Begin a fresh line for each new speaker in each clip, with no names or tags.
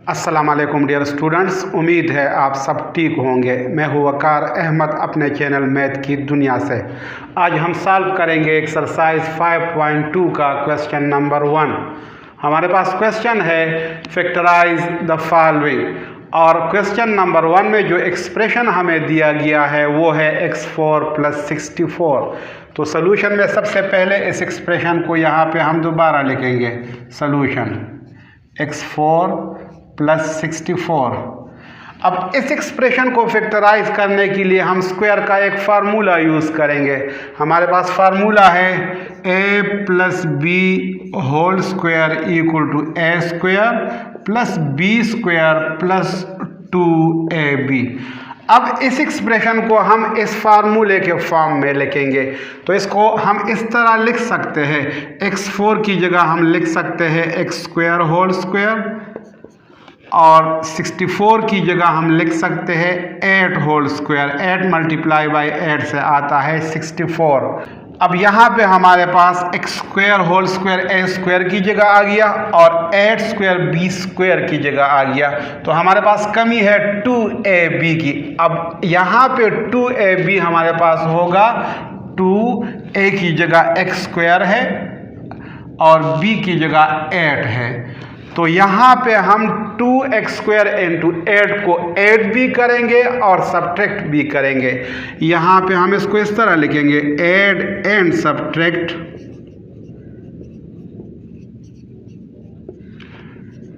अस्सलाम वालेकुम dear students, उम्मीद है आप सब ठीक होंगे। मैं हूँ वकार अहमद अपने चैनल मैथ की दुनिया से। आज हम सॉल्व करेंगे एक्सरसाइज 5.2 का क्वेश्चन नंबर 1। हमारे पास क्वेश्चन है फैक्टराइज द फॉलोइंग, और क्वेश्चन नंबर 1 में जो एक्सप्रेशन हमें दिया गया है वो है x4 + 64। तो सॉल्यूशन में सबसे पहले इस एक्सप्रेशन को यहाँ पे हम दोबारा लिखेंगे। Solution x4 + 64। अब इस एक्सप्रेशन को फैक्टराइज करने के लिए हम स्क्वायर का एक फार्मूला यूज़ करेंगे। हमारे पास फार्मूला है a + b² = a² + b² + 2ab। अब इस एक्सप्रेशन को हम इस फार्मूले के फॉर्म में लिखेंगे। तो इसको हम इस तरह लिख सकते हैं, x4 की जगह हम लिख सकते हैं x² और 64 की जगह हम लिख सकते हैं 8 होल स्क्वायर। 8 × 8 से आता है 64। अब यहाँ पे हमारे पास x² a² की जगह आ गया और 8² b² की जगह आ गया। तो हमारे पास कमी है 2ab की। अब यहाँ पे 2ab हमारे पास होगा 2a की जगह x² है और b की जगह 8 है। तो यहाँ पे हम 2x² × 8 को ऐड भी करेंगे और सब्ट्रैक्ट भी करेंगे। यहाँ पे हम इसको इस तरह लिखेंगे, add and subtract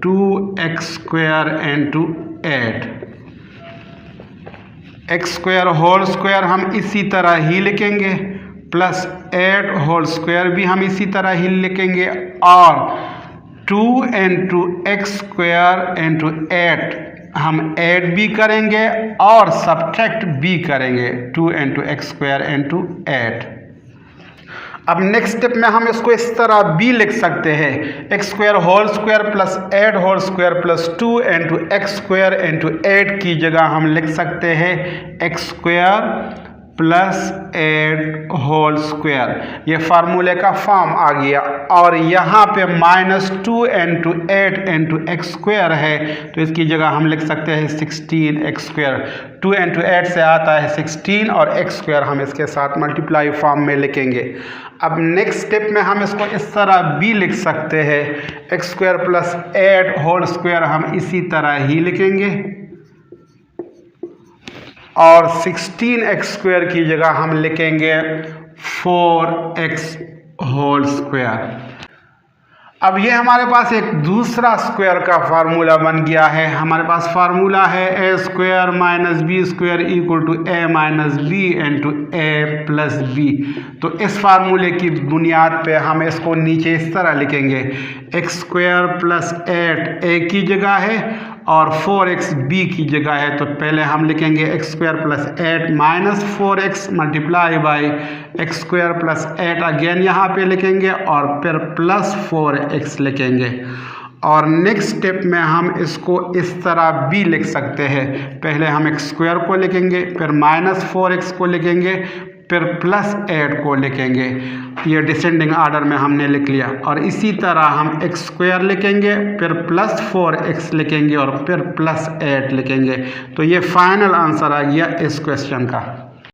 2x² × 8। x² हम इसी तरह ही लिखेंगे, प्लस 8 होल स्क्वायर भी हम इसी तरह ही लिखेंगे और 2 × x² × 8 हम ऐड भी करेंगे और सब्ट्रैक्ट भी करेंगे 2 × x² × 8। अब नेक्स्ट स्टेप में हम इसको इस तरह भी लिख सकते हैं, x² + 8 होल स्क्वायर + 2 × x² × 8 की जगह हम लिख सकते हैं x² + 8 होल स्क्वायर। ये फार्मूले का फॉर्म आ गया। और यहाँ पे -2 × 8 × x² है, तो इसकी जगह हम लिख सकते हैं 16x²। 2 × 8 से आता है 16 और x² हम इसके साथ मल्टीप्लाई फॉर्म में लिखेंगे। अब नेक्स्ट स्टेप में हम इसको इस तरह भी लिख सकते हैं, x² + 8 होल स्क्वायर हम इसी तरह ही लिखेंगे और 16x² की जगह हम लिखेंगे 4x होल स्क्वायर। अब ये हमारे पास एक दूसरा स्क्वायर का फार्मूला बन गया है। हमारे पास फार्मूला है a² - b² = a - b × a + b। तो इस फार्मूले की बुनियाद पे हम इसको नीचे इस तरह लिखेंगे, x² + 8 a की जगह है और 4x b की जगह है। तो पहले हम लिखेंगे x² + 8 - 4x × x² + 8 अगेन यहाँ पे लिखेंगे और फिर +4x लिखेंगे। और नेक्स्ट स्टेप में हम इसको इस तरह भी लिख सकते हैं, पहले हम x² को लिखेंगे, फिर -4x को लिखेंगे, फिर +8 को लिखेंगे। ये डिसेंडिंग ऑर्डर में हमने लिख लिया। और इसी तरह हम x² लिखेंगे, फिर +4x लिखेंगे और फिर +8 लिखेंगे। तो ये फाइनल आंसर आ गया इस क्वेश्चन का।